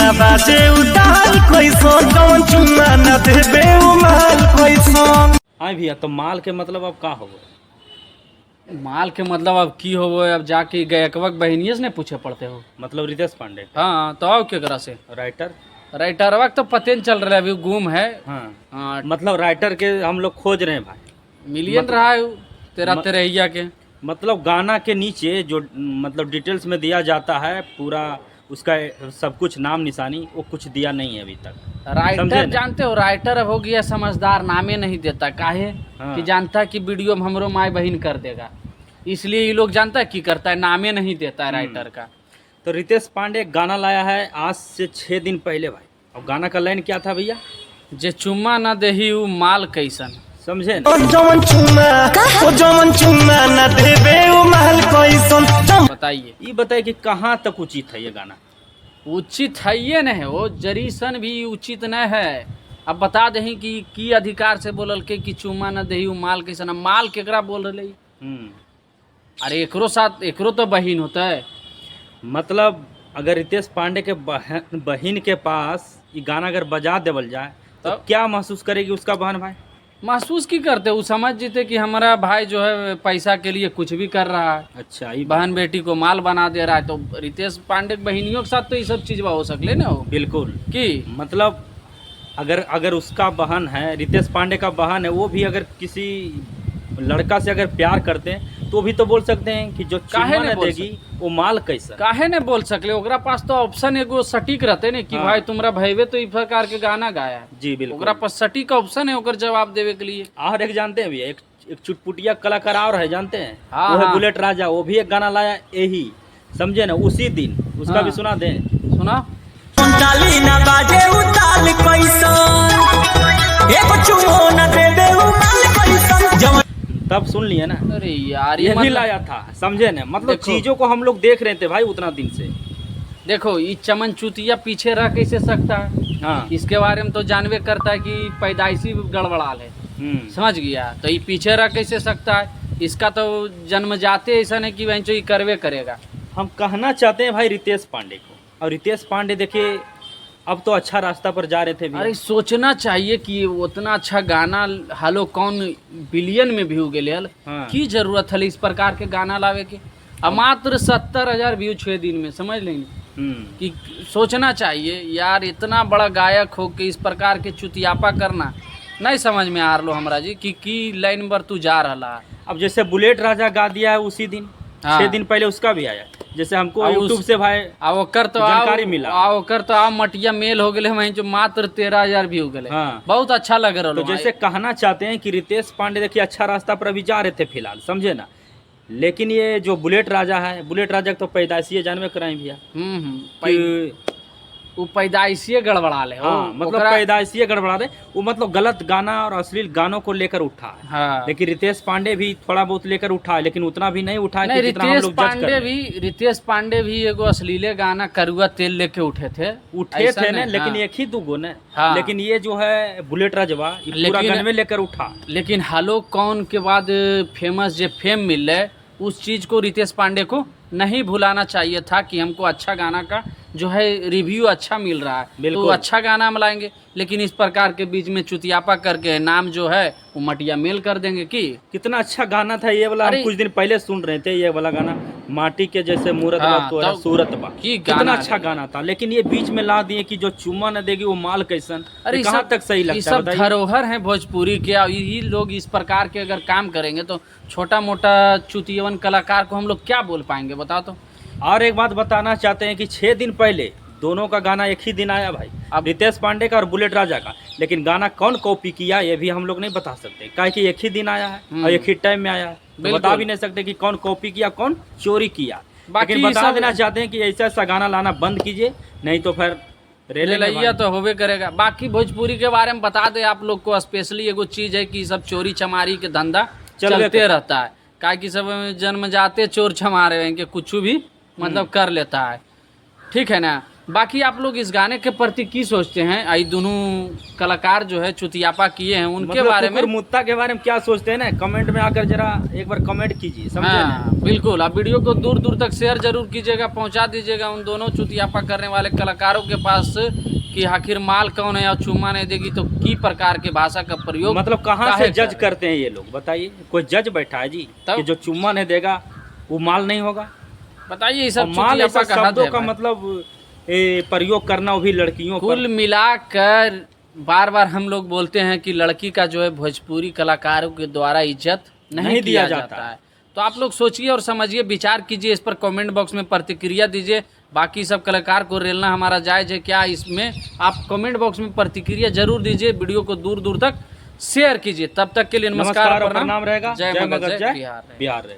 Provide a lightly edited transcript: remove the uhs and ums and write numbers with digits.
ना बाजे उतार कोई सोन जवन चुम्मा न देबे उ माल कोई सोन। हाँ भैया, तो माल के मतलब अब का होगा? माल के मतलब अब की हो, अब जाके गायकवक बहनिये से ने पूछे पड़ते हो। मतलब रितेश पांडे हाँ तो आओ केकरा से राइटर। राइटर वक्त तो पते नहीं चल रहा है, अभी गुम है। हाँ, हाँ, मतलब राइटर के हम लोग खोज रहे हैं भाई। मिलियन रहा है तेरा तेरहिया के। मतलब गाना के नीचे जो मतलब डिटेल्स में दिया जाता है पूरा, उसका सब कुछ नाम निशानी वो कुछ दिया नहीं है अभी तक। समझे राइटर ना? जानते हो, राइटर अब हो गया समझदार, नामे नहीं देता काहे हाँ। कि जानता है कि वीडियो में हमरो माई बहन कर देगा, इसलिए ये लोग जानता है कि करता है, नामे नहीं देता है राइटर का। तो रितेश पांडे गाना लाया है आज से 6 दिन पहले भाई। और गाना का लाइन क्या था भैया? जे चुम्मा न देही उ माल कैसन। समझे ना? ओ जवन चुम्मा न देबे उ माल कोई सोन। बताइए ये बताए कि कहाँ तक उचित है ये गाना? उचित है ये नहीं वो जरीसन भी उचित न है। अब बता दही कि की अधिकार से बोलल के कि चुम्मा न देही उ माल कैसन। अब माल केकरा बोल रही? अरे एकरो साथ एकरो तो बहिन होता है। मतलब अगर रितेश पांडे के बहन के पास ये गाना अगर बजा देवल जाए तो तब? क्या महसूस करेगी उसका बहन भाई? महसूस की करते, वो समझ जीते कि हमारा भाई जो है पैसा के लिए कुछ भी कर रहा है, अच्छा, ये बहन बेटी को माल बना दे रहा है। तो रितेश पांडे के बहनियों के साथ तो ये सब चीज हो सकले ना हो बिल्कुल। कि मतलब अगर उसका बहन है, रितेश पांडे का बहन है, वो भी अगर किसी लड़का से अगर प्यार करते हैं तो भी तो बोल सकते हैं कि जो काहे चुम्मा ने न बोल देगी वो माल कैसा। काहे ने बोल सकले, ओकरा पास तो ऑप्शन एगो सटीक रहते ने कि हाँ। भाई तुमरा भैवे तो इस प्रकार के गाना गाया है, जी बिल्कुल। ओकरा पास सटीक ऑप्शन है ओकर जवाब देवे के लिए। और एक जानते हैं भैया, एक चुटपुटिया कलाकार और है जानते हैं? हाँ, वो है हाँ। बुलेट राजा। वो भी एक गाना लाया यही, समझे ना, उसी दिन। उसका हाँ। भी सुना दें। सुना डाली ना बाजे उतार कोई सोन। एक चुम्मा न देबे उ माल कोई सोन। जवन तब सुन लिए ना? अरे यार ये भी मतलब लाया था, समझे ना? मतलब देखो। चीजों को हम लोग देख रहे थे भाई उतना दिन से। देखो ये चमन चुतिया पीछे रह कैसे सकता है, हाँ। इसके बारे में तो जानवे करता है कि पैदाइशी गड़बड़ाल है, समझ गया। तो ये पीछे रह कैसे सकता है, इसका तो जन्म जाते ऐसा नहीं कि वहीं जो ये करवे करेगा। हम कहना चाहते हैं भाई रितेश पांडे को, और रितेश पांडे देखिए अब तो अच्छा रास्ता पर जा रहे थे भैया। अरे सोचना चाहिए कि उतना अच्छा गाना हालो कौन बिलियन में व्यू गेले हल, हाँ। की जरूरत है इस प्रकार के गाना लावे के। अब मात्र 70,000 व्यू 6 दिन में, समझ लेंगे कि सोचना चाहिए यार, इतना बड़ा गायक हो के इस प्रकार के चुतियापा करना नहीं समझ में आ रहा हमरा जी कि लाइन पर तू जा रहा। अब जैसे बुलेट राजा गा दिया है उसी दिन, हाँ। 6 दिन पहले उसका भी आया। जैसे हमको अब यूट्यूब से भाई ओकर तो जानकारी मिला। ओकर तो मटिया मेल हो गए वहीं जो मात्र 13,000 व्यू गए। हाँ। बहुत अच्छा लग रहा। तो जैसे कहना चाहते हैं कि रितेश पांडे देखिए अच्छा रास्ता पर अभी जा रहे थे फिलहाल, समझे ना? लेकिन ये जो बुलेट राजा है, बुलेट राजा तो पैदाइशी जानवे कराए भैया कि वो पैदाइशी गड़बड़ा ले। हाँ, मतलब पैदाइशी गड़बड़ा दे वो, मतलब गलत गाना और अश्लील गानों को लेकर उठा है। हाँ। लेकिन रितेश पांडे भी थोड़ा बहुत लेकर उठा है, लेकिन उतना भी नहीं उठा है कि जितना हम लोग जज कर रहे हैं। रितेश पांडे भी एगो अश्लीले गाना करुआ तेल लेके उठे थे थे ना, लेकिन एक ही दो गो ना। हाँ। लेकिन ये जो है बुलेट राजवा पूरा गनवे लेकर उठा। लेकिन हालो कौन के बाद फेमस जो फेम मिल रहे, उस चीज को रितेश पांडे को नहीं भुलाना चाहिए था कि हमको अच्छा गाना का जो है रिव्यू अच्छा मिल रहा है तो अच्छा गाना हम लाएंगे। लेकिन इस प्रकार के बीच में चुतियापा करके नाम जो है वो मटिया मेल कर देंगे। कि कितना अच्छा गाना था ये वाला, हम कुछ दिन पहले सुन रहे थे ये वाला गाना, माटी के जैसे मूरत बा सूरत बा, कितना अच्छा गाना था। लेकिन ये बीच में ला दिए कि जो चुम्मा न देगी वो माल कैसन। अरे कहाँ तक सही लगता है? सब धरोहर है भोजपुरी के, यही लोग इस प्रकार के अगर काम करेंगे तो छोटा मोटा चुतियवन कलाकार को हम लोग क्या बोल पाएंगे बताओ तो। और एक बात बताना चाहते हैं कि 6 दिन पहले दोनों का गाना एक ही दिन आया भाई, अब रितेश पांडे का और बुलेट राजा का। लेकिन गाना कौन कॉपी किया ये भी हम लोग नहीं बता सकते, काहे कि एक ही दिन आया है और एक ही टाइम में आया है। तो बता भी नहीं सकते कि कौन कॉपी किया कौन चोरी किया। लेकिन बता देना चाहते हैं कि ऐसा ऐसा गाना लाना बंद कीजिए, नहीं तो फिर रेलैया तो होबे करेगा। बाकी भोजपुरी के बारे में बता दे आप लोग को, स्पेशली एगो चीज है कि सब चोरी चमारी के धंधा चलते रहता है। काहे कि सब जन्म जाते चोर चमारे हैं कि कुछ भी मतलब कर लेता है, ठीक है ना। बाकी आप लोग इस गाने के प्रति की सोचते हैं? आई दोनों कलाकार जो है चुतियापा किए हैं उनके मतलब बारे में, मुद्दा के बारे में क्या सोचते हैं ना, कमेंट में आकर जरा एक बार कमेंट कीजिए, समझे ना? हाँ बिल्कुल। आप वीडियो को दूर दूर तक शेयर जरूर कीजिएगा, पहुंचा दीजिएगा उन दोनों चुतियापा करने वाले कलाकारों के पास कि आखिर माल कौन है और चुम्मा नहीं देगी तो की प्रकार के भाषा का प्रयोग मतलब कहाँ काहे से जज कर? करते हैं ये लोग, बताइए? कोई जज बैठा है जी तब? कि जो चुम्मा नहीं देगा वो माल नहीं होगा? बताइए ये और सब माल ऐसा चुतियापा का हद शब्दों है का भाई। मतलब प्रयोग करना वो भी लड़कियों कुल पर। मिलाकर बार बार हम लोग बोलते हैं कि लड़की का जो है भोजपुरी कलाकारों के द्वारा इज्जत नहीं दिया जाता है। तो आप लोग सोचिए और समझिए, विचार कीजिए, इस पर कमेंट बॉक्स में प्रतिक्रिया दीजिए। बाकी सब कलाकार को रेलना हमारा जायज है क्या, इसमें आप कमेंट बॉक्स में प्रतिक्रिया जरूर दीजिए, वीडियो को दूर दूर तक शेयर कीजिए। तब तक के लिए नमस्कार और प्रणाम प्रणाम रहेगा। जय मगध जय जय बिहार। बिहार।